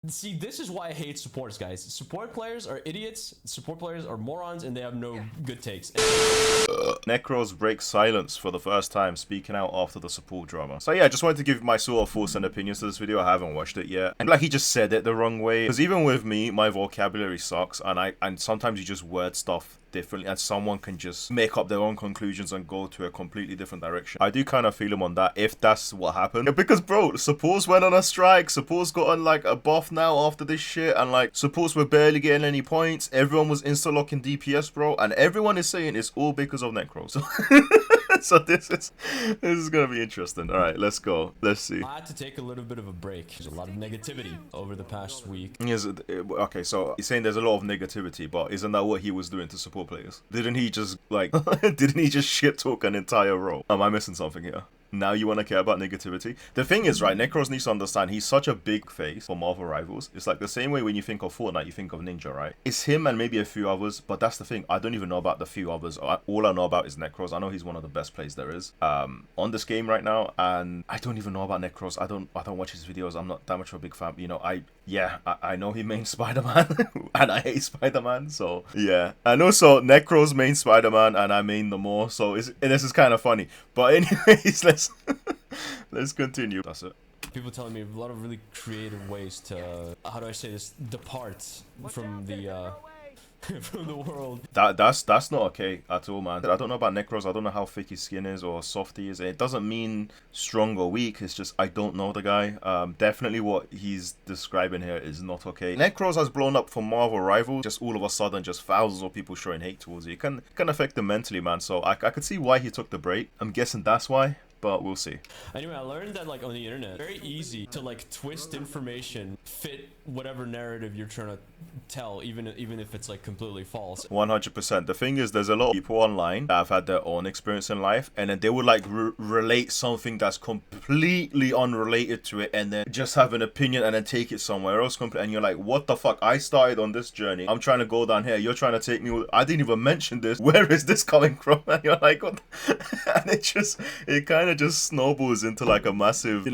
See, this is why I hate supports, guys. Support players are idiots, support players are morons, and they have no good takes. Necros breaks silence for the first time, speaking out after the support drama. So yeah, I just wanted to give my sort of thoughts and opinions to this video. I haven't watched it yet. And like, he just said it the wrong way. Because even with me, my vocabulary sucks, and sometimes you just word stuff differently, and someone can just make up their own conclusions and go to a completely different direction. I do kind of feel him on that, if that's what happened. Yeah, because bro, supports went on a strike, supports got on like a buff now after this shit, and like supports were barely getting any points. Everyone was insta-locking DPS, bro, and everyone is saying it's all because of Necros. So this is gonna be interesting. All right, let's go. Let's see. I had to take a little bit of a break. There's a lot of negativity over the past week. Okay, so he's saying there's a lot of negativity, but isn't that what he was doing to support players? Didn't he just like didn't he just shit talk an entire row? Am I missing something here? Now you want to care about negativity? The thing is, right, Necros needs to understand he's such a big face for Marvel Rivals. It's like the same way when you think of Fortnite, you think of Ninja, right? It's him and maybe a few others, but that's the thing. I don't even know about the few others. All I know about is Necros. I know he's one of the best players there is on this game right now, and I don't even know about Necros. I don't watch his videos. I'm not that much of a big fan. You know, I know he mains Spider-Man, and I hate Spider-Man, so yeah. And also Necros main Spider-Man, and I main the more, so this is kind of funny. But anyways, let's continue. That's it. People telling me a lot of really creative ways to, how do I say this, depart from the from the world. That's not okay at all, man. I don't know about Necros. I don't know how thick his skin is or soft he is. It doesn't mean strong or weak. It's just I don't know the guy. Definitely what he's describing here is not okay. Necros has blown up for Marvel Rivals. Just all of a sudden, just thousands of people showing hate towards you. It can affect him mentally, man. So I could see why he took the break. I'm guessing that's why. But we'll see. Anyway, I learned that like on the internet, very easy to like twist information, fit whatever narrative you're trying to tell, even if it's like completely false. 100%. The thing is, there's a lot of people online that have had their own experience in life, and then they would like relate something that's completely unrelated to it, and then just have an opinion and then take it somewhere else. And you're like, what the fuck? I started on this journey. I'm trying to go down here. You're trying to take me. I didn't even mention this. Where is this coming from? And you're like, what? And it kind of just snowballs into like a massive,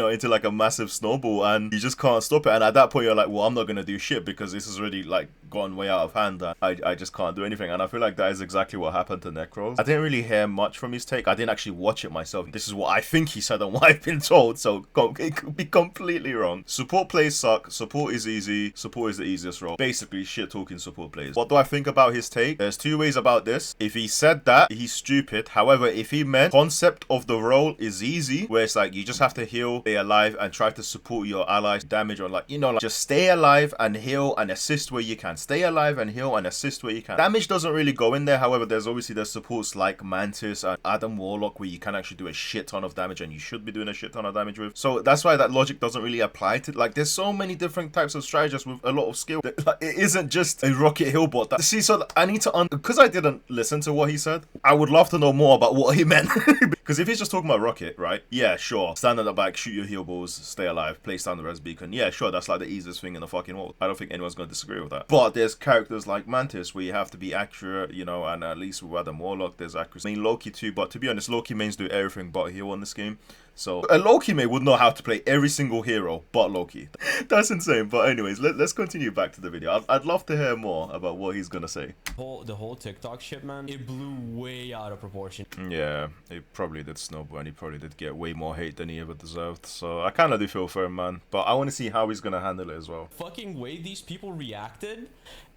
snowball, and you just can't stop it. And at that point, you're like, well, I'm not gonna do shit because this has already like gone way out of hand. I just can't do anything. And I feel like that is exactly what happened to Necros. I didn't really hear much from his take. I didn't actually watch it myself. This is what I think he said and what I've been told, so it could be completely wrong. Support plays suck. Support is easy. Support is the easiest role. Basically, shit talking support plays. What do I think about his take? There's two ways about this. If he said that, he's stupid. However, if he meant concept of the role is easy, where it's like you just have to heal, stay alive, and try to support your allies damage, or like, like just stay alive and heal and assist where you can. Stay alive and heal and assist where you can. Damage doesn't really go in there. However, there's supports like Mantis and Adam Warlock where you can actually do a shit ton of damage, and you should be doing a shit ton of damage with. So that's why that logic doesn't really apply to, like, there's so many different types of strategists with a lot of skill. Like, it isn't just a Rocket Hill bot. See, so I need to because I didn't listen to what he said, I would love to know more about what he meant. Because if he's just talking about Rocket, right? Yeah, sure. Stand at the back, shoot your heal balls, stay alive, place down the res beacon. Yeah, sure, that's like the easiest thing in the fucking world. I don't think anyone's going to disagree with that. But there's characters like Mantis where you have to be accurate, and at least with Adam Warlock, there's accuracy. I mean, Loki too, but to be honest, Loki mains do everything but heal in this game. So a Loki main would know how to play every single hero but Loki. That's insane. But anyways, let's continue back to the video. I'd love to hear more about what he's gonna say. The whole TikTok shit, man, it blew way out of proportion. Yeah, it probably did snowball, and he probably did get way more hate than he ever deserved. So I kind of do feel for him, man. But I want to see how he's gonna handle it as well. Fucking way these people reacted,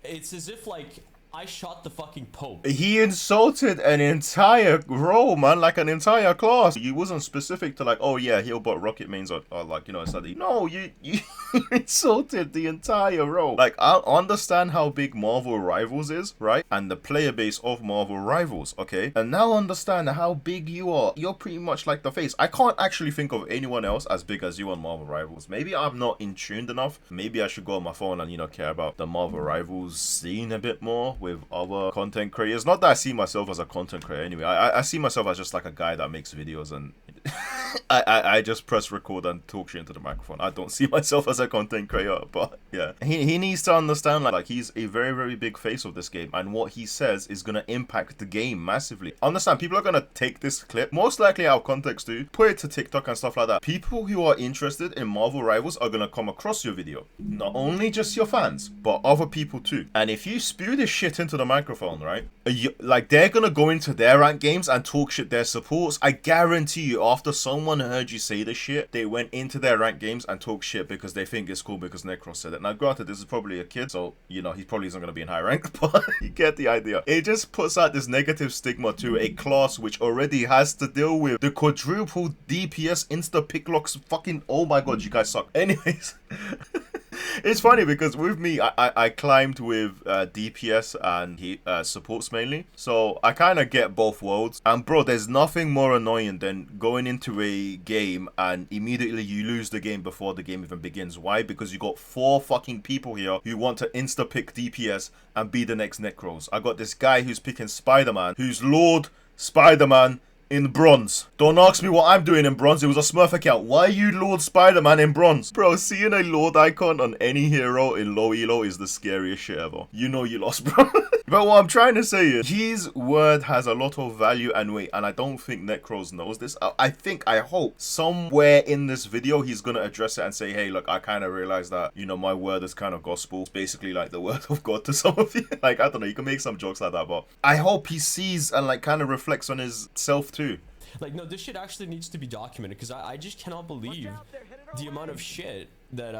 it's as if like I shot the fucking Pope. He insulted an entire row, man, like an entire class. You wasn't specific to like, oh yeah, he'll bot rocket mains or like, it's like, no, you insulted the entire row. Like, I understand how big Marvel Rivals is, right? And the player base of Marvel Rivals, okay? And now understand how big you are. You're pretty much like the face. I can't actually think of anyone else as big as you on Marvel Rivals. Maybe I'm not in tuned enough. Maybe I should go on my phone and, care about the Marvel Rivals scene a bit more with other content creators. Not that I see myself as a content creator anyway. I see myself as just like a guy that makes videos and I just press record and talk shit into the microphone. I don't see myself as a content creator, but yeah. He needs to understand, like he's a very, very big face of this game, and what he says is gonna impact the game massively. Understand, people are gonna take this clip, most likely out of context too, put it to TikTok and stuff like that. People who are interested in Marvel Rivals are gonna come across your video. Not only just your fans, but other people too. And if you spew this shit into the microphone, right, like they're gonna go into their ranked games and talk shit their supports. I guarantee you, after someone heard you say this shit, they went into their ranked games and talk shit because they think it's cool because Necros said it. Now granted, this is probably a kid, so you know he probably isn't gonna be in high rank, but you get the idea. It just puts out this negative stigma to a class which already has to deal with the quadruple DPS insta picklocks. Fucking, oh my god, you guys suck. Anyways. It's funny because with me, I climbed with DPS and supports mainly. So I kind of get both worlds. And bro, there's nothing more annoying than going into a game and immediately you lose the game before the game even begins. Why? Because you got 4 fucking people here who want to insta-pick DPS and be the next Necros. I got this guy who's picking Spider-Man, who's Lord Spider-Man in bronze. Don't ask me what I'm doing in bronze. It was a Smurf account. Why are you Lord Spider-Man in bronze? Bro, seeing a Lord icon on any hero in low elo is the scariest shit ever. You know you lost, bro. But what I'm trying to say is, his word has a lot of value and weight, and I don't think Necros knows this. I hope somewhere in this video he's gonna address it and say, hey, look, I kind of realized that, you know, my word is kind of gospel. It's basically like the word of God to some of you. Like, I don't know, you can make some jokes like that, but I hope he sees and like kind of reflects on his self too. Like, no, this shit actually needs to be documented, because I just cannot believe the amount of shit that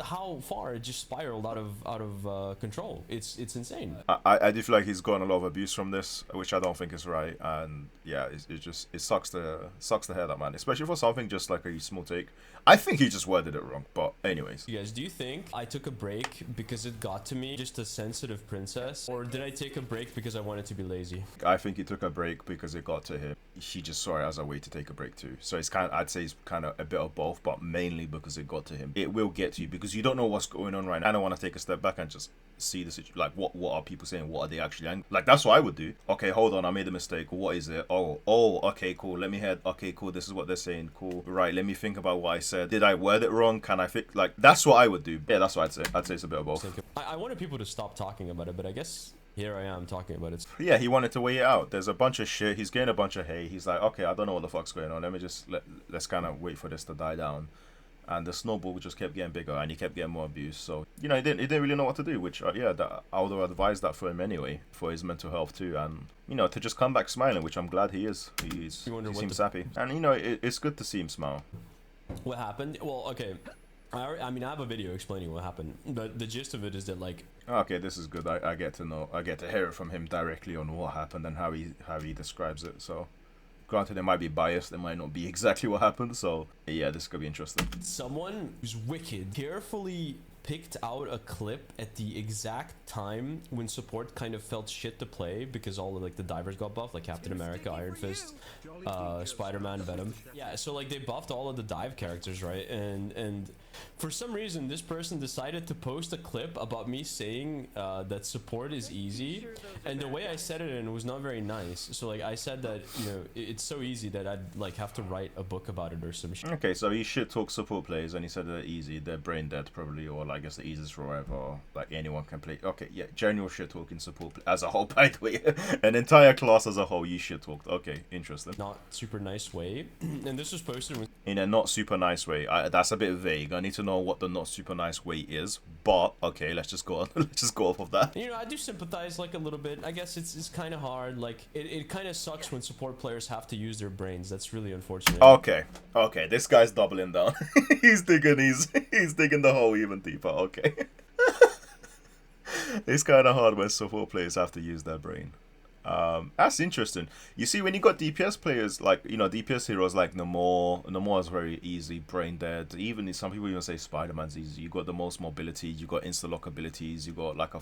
how far it just spiraled out of control. It's insane. I do feel like he's gotten a lot of abuse from this, which I don't think is right, and yeah, it sucks to hear that, man, especially for something just like a small take. I think he just worded it wrong, but anyways. You guys, do you think I took a break because it got to me, just a sensitive princess, or did I take a break because I wanted to be lazy? I think he took a break because it got to him. He just saw it as a way to take a break too. So it's kind of, I'd say it's kind of a bit of both, but mainly because it got to him. It will get to you because you don't know what's going on right now. I don't want to take a step back and just see the situation. Like, what are people saying? What are they actually angry? Like, that's what I would do. Okay, hold on, I made a mistake. What is it? Oh, okay, cool. Let me head. Okay, cool. This is what they're saying. Cool. Right, let me think about what I said. Did I word it wrong? Can I fix? Like, that's what I would do. Yeah, that's what I'd say. I'd say it's a bit of both. I wanted people to stop talking about it, but I guess here I am talking about it. Yeah, he wanted to weigh it out. There's a bunch of shit. He's getting a bunch of hate. He's like, okay, I don't know what the fuck's going on. Let me just let's kind of wait for this to die down. And the snowball just kept getting bigger, and he kept getting more abuse. So, you know, he didn't really know what to do. Which, yeah, I would have advised that for him anyway, for his mental health too, and you know, to just come back smiling, which I'm glad he is. He seems happy, and you know, it's good to see him smile. What happened? Well, okay. I mean, I have a video explaining what happened, but the gist of it is that, like... Okay, this is good. I get to hear it from him directly on what happened and how he describes it, so... Granted, it might be biased, it might not be exactly what happened, so... Yeah, this could be interesting. Someone who's wicked carefully picked out a clip at the exact time when support kind of felt shit to play because all of like the divers got buffed, like Captain America, Iron Fist, Spider-Man, Venom. Yeah, so like they buffed all of the dive characters, right? And for some reason this person decided to post a clip about me saying that support is easy, and the way I said it in was not very nice. So like I said that, you know, it's so easy that I'd like have to write a book about it or some shit. Okay, so he shit talks support players and he said they're easy, they're brain dead probably, or like, I guess the easiest forever, like anyone can play. Okay, yeah, general shit talking support as a whole, by the way. An entire class as a whole, you shit talked. Okay, interesting. Not super nice way. And this was posted with... In a not super nice way. That's a bit vague. I need to know what the not super nice way is, but okay, let's just go on. Let's just go off of that. You know, I do sympathize like a little bit. I guess it's kind of hard. Like it kind of sucks when support players have to use their brains. That's really unfortunate. Okay, this guy's doubling down. he's digging the hole even deeper. Okay. It's kind of hard when support players have to use their brain. That's interesting. You see, when you got DPS players, like, you know, DPS heroes like Namor is very easy, brain dead. Even some people even say Spider-Man's easy. You got the most mobility, you got insta-lock abilities, you got like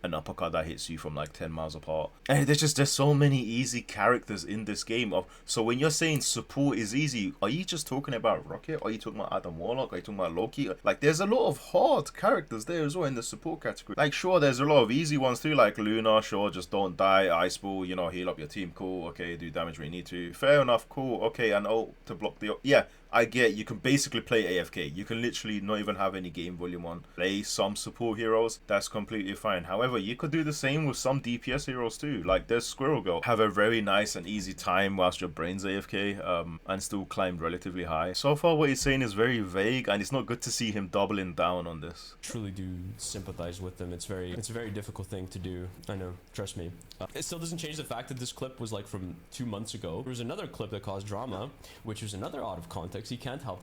an uppercut that hits you from like 10 miles apart. And there's so many easy characters in this game. So when you're saying support is easy, are you just talking about Rocket? Are you talking about Adam Warlock? Are you talking about Loki? Like, there's a lot of hard characters there as well in the support category. Like, sure, there's a lot of easy ones too, like Luna, sure, just don't die. okay, ice ball, you know, heal up your team, cool, okay, do damage when you need to, fair enough, cool, okay, and ult to block the, yeah, I get you can basically play AFK. You can literally not even have any game volume on. Play some support heroes. That's completely fine. However, you could do the same with some DPS heroes too. Like there's Squirrel Girl. Have a very nice and easy time whilst your brain's AFK and still climbed relatively high. So far what he's saying is very vague and it's not good to see him doubling down on this. Truly do sympathize with them. It's a very difficult thing to do. I know, trust me. It still doesn't change the fact that this clip was like from 2 months ago. There was another clip that caused drama, which was another out of context. He can't help.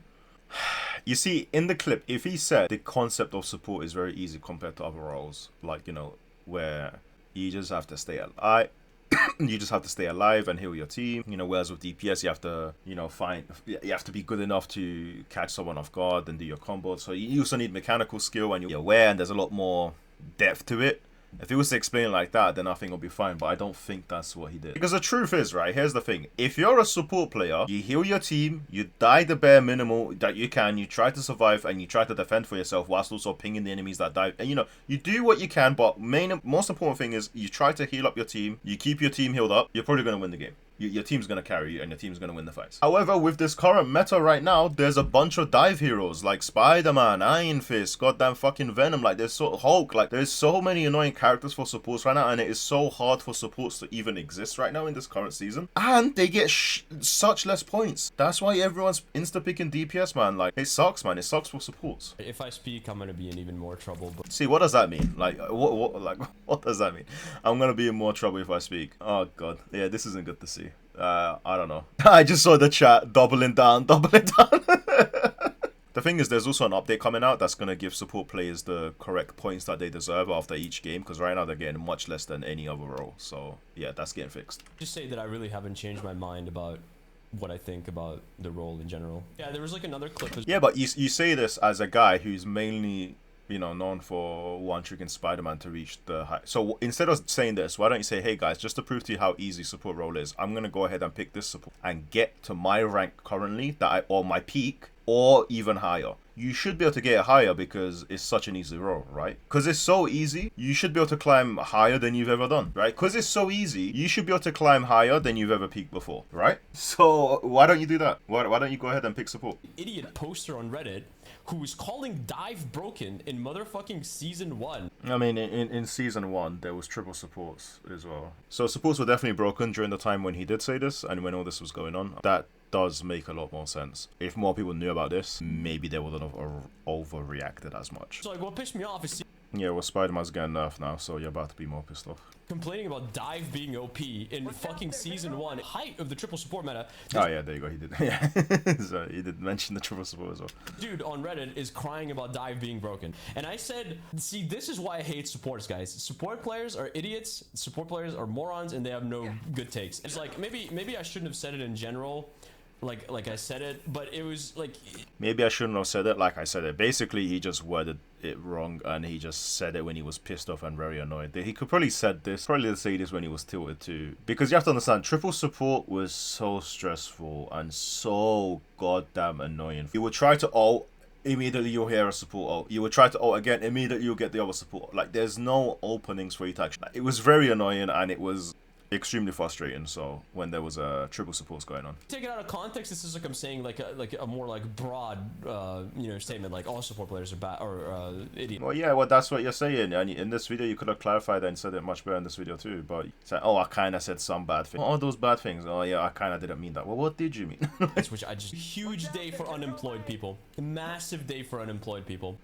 You see, in the clip, if he said the concept of support is very easy compared to other roles, like, you know, where you just have to stay alive, you just have to stay alive and heal your team, you know, whereas with DPS, you have to, you know, you have to be good enough to catch someone off guard and do your combo. So you also need mechanical skill and you're aware and there's a lot more depth to it. If he was to explain it like that, then I think it'll be fine, but I don't think that's what he did. Because the truth is, right, here's the thing. If you're a support player, you heal your team, you die the bare minimal that you can, you try to survive, and you try to defend for yourself whilst also pinging the enemies that die. And, you know, you do what you can, but most important thing is you try to heal up your team, you keep your team healed up, you're probably going to win the game. Your team's going to carry you and your team's going to win the fights. However, with this current meta right now, there's a bunch of dive heroes like Spider-Man, Iron Fist, goddamn fucking Venom, like there's Hulk, like there's so many annoying characters for supports right now and it is so hard for supports to even exist right now in this current season. And they get such less points. That's why everyone's insta-picking DPS, man. Like, it sucks, man. It sucks for supports. If I speak, I'm going to be in even more trouble. But see, what does that mean? Like, what does that mean? I'm going to be in more trouble if I speak. Oh, God. Yeah, this isn't good to see. I don't know. I just saw the chat doubling down. The thing is, there's also an update coming out that's going to give support players the correct points that they deserve after each game, because right now they're getting much less than any other role. So, yeah, that's getting fixed. Just say that I really haven't changed my mind about what I think about the role in general. Yeah, there was like another clip. Yeah, but you say this as a guy who's mainly, you know, known for one-tricking Spider-Man to reach the high. So instead of saying this, why don't you say, hey guys, just to prove to you how easy support role is, I'm going to go ahead and pick this support and get to my rank currently, or my peak, or even higher. You should be able to get it higher because it's such an easy role, right? Because it's so easy, you should be able to climb higher than you've ever done, right? Because it's so easy, you should be able to climb higher than you've ever peaked before, right? So why don't you do that? Why don't you go ahead and pick support? Idiot poster on Reddit who was calling dive broken in motherfucking season 1. I mean, in season 1, there was triple supports as well. So supports were definitely broken during the time when he did say this and when all this was going on. That does make a lot more sense. If more people knew about this, maybe they wouldn't have overreacted as much. So like, what pissed me off is yeah, well, Spider-Man's getting nerfed now, so you're about to be more pissed off. Complaining about dive being OP in fucking season 1, height of the triple support meta. Oh yeah, there you go, he did. Yeah, so he did mention the triple support as well. Dude on Reddit is crying about dive being broken. And I said, see, this is why I hate supports, guys. Support players are idiots, support players are morons, and they have no good takes. It's like, maybe I shouldn't have said it in general, like I said it, but it was like... Maybe I shouldn't have said it like I said it. Basically, he just worded it wrong, and he just said it when he was pissed off and very annoyed. He could probably say this when he was tilted too. Because you have to understand, triple support was so stressful and so goddamn annoying. You would try to ult, immediately you'll hear a support ult. You would try to ult again, immediately you'll get the other support. Like, there's no openings for you to actually... It was very annoying, and it was extremely frustrating. So when there was a triple supports going on, take it out of context, this is like I'm saying like a more like broad you know, statement, like all support players are bad or idiot. Well, yeah, well, that's what you're saying, and in this video you could have clarified that and said it much better in this video too. But it's like, oh, I kind of said some bad things. All those bad things. Oh yeah, I kind of didn't mean that. Well, what did you mean? Which I just huge day for unemployed people, massive day for unemployed people.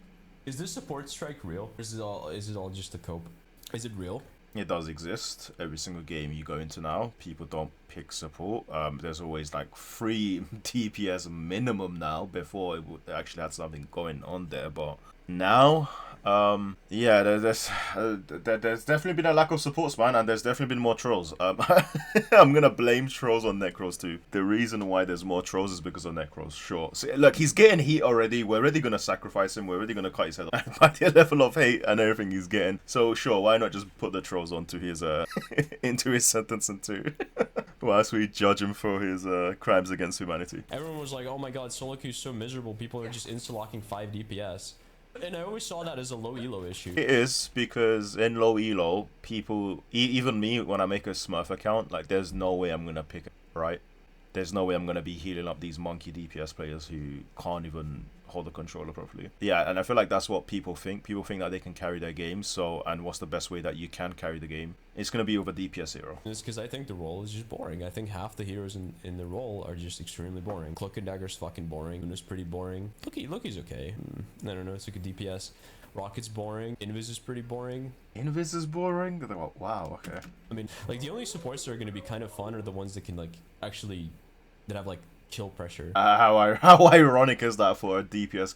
Is this support strike real? Or is it all just a cope? Is it real? It does exist. Every single game you go into now, people don't pick support. There's always like 3 DPS minimum now. Before it actually had something going on there, but now, yeah, there's definitely been a lack of supports, man, and there's definitely been more trolls. I'm gonna blame trolls on Necros too. The reason why there's more trolls is because of Necros. Sure. So, look, he's getting heat already. We're already gonna sacrifice him. We're already gonna cut his head off by the level of hate and everything he's getting. So sure, why not just put the trolls onto his into his sentencing too, whilst we judge him for his crimes against humanity. Everyone was like, "Oh my God, solo queue is so miserable. People are just insta-locking 5 DPS." And I always saw that as a low elo issue. It is, because in low elo, people, even me, when I make a Smurf account, like, there's no way I'm gonna pick it, right? There's no way I'm gonna be healing up these monkey DPS players who can't even hold the controller properly. Yeah, and I feel like that's what people think. People think that they can carry their game, so, and what's the best way that you can carry the game? It's gonna be with a DPS hero. It's because I think the role is just boring. I think half the heroes in the role are just extremely boring. Cloak and Dagger's fucking boring. Luna's pretty boring. Loki's okay. I don't know, it's like a DPS. Rocket's boring. Invis is pretty boring. Invis is boring? Wow, okay. I mean, like, the only supports that are gonna be kind of fun are the ones that can, like, actually, that have, like, kill pressure. How ironic is that for a DPS?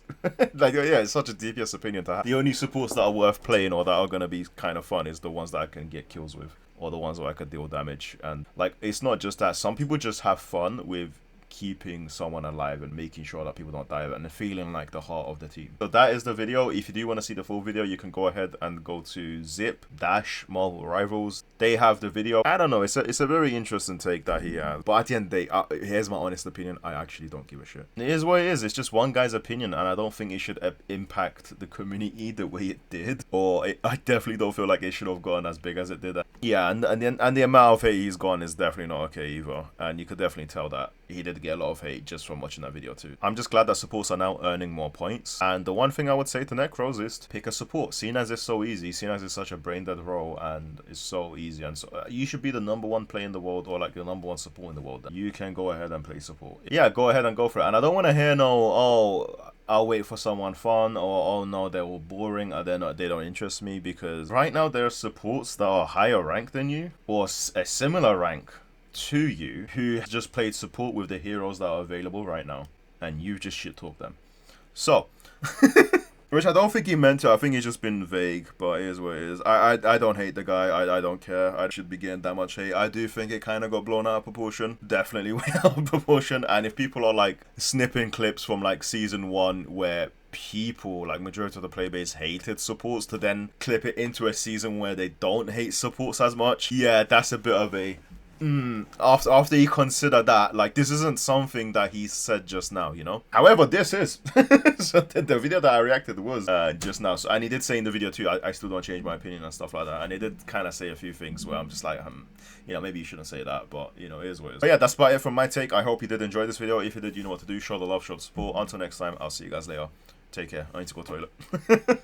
Like, yeah, it's such a DPS opinion to have. The only supports that are worth playing or that are gonna be kind of fun is the ones that I can get kills with, or the ones where I could deal damage. And like, it's not just that. Some people just have fun with keeping someone alive and making sure that people don't die and feeling like the heart of the team. So that is the video. If you do want to see the full video, you can go ahead and go to Zip Dash Marvel Rivals. They have the video. I don't know, it's a very interesting take that he has, but at the end of the day, here's my honest opinion, I actually don't give a shit. It is what it is. It's just one guy's opinion, and I don't think it should impact the community the way it did, or I definitely don't feel like it should have gone as big as it did. Yeah, and the amount of hate he's gone is definitely not okay either, and you could definitely tell that he did get a lot of hate just from watching that video too. I'm just glad that supports are now earning more points, and the one thing I would say to Necros is to pick a support, seeing as it's so easy, seeing as it's such a brain dead role and it's so easy, and so you should be the #1 player in the world, or like the #1 support in the world. You can go ahead and play support. Yeah, go ahead and go for it. And I don't want to hear no, oh, I'll wait for someone fun, or oh no, they're all boring, or they don't interest me, because right now there are supports that are higher rank than you, or a similar rank to you, who just played support with the heroes that are available right now, and you just shit talk them. So which I don't think he meant to. I think he's just been vague, but it is what it is. I don't hate the guy. I don't care. I should be getting that much hate. I do think it kind of got blown out of proportion. Definitely way out of proportion. And if people are like snipping clips from like season 1 where people, like majority of the playbase, hated supports, to then clip it into a season where they don't hate supports as much, yeah, that's a bit of a after you consider that, like, this isn't something that he said just now, you know. However, this is so the video that I reacted was just now. So, and he did say in the video too, I still don't change my opinion and stuff like that. And he did kind of say a few things where I'm just like, you know, maybe you shouldn't say that, but you know, it is what it is. But yeah, that's about it from my take. I hope you did enjoy this video. If you did, you know what to do. Show the love, show the support. Until next time, I'll see you guys later. Take care. I need to go to the toilet.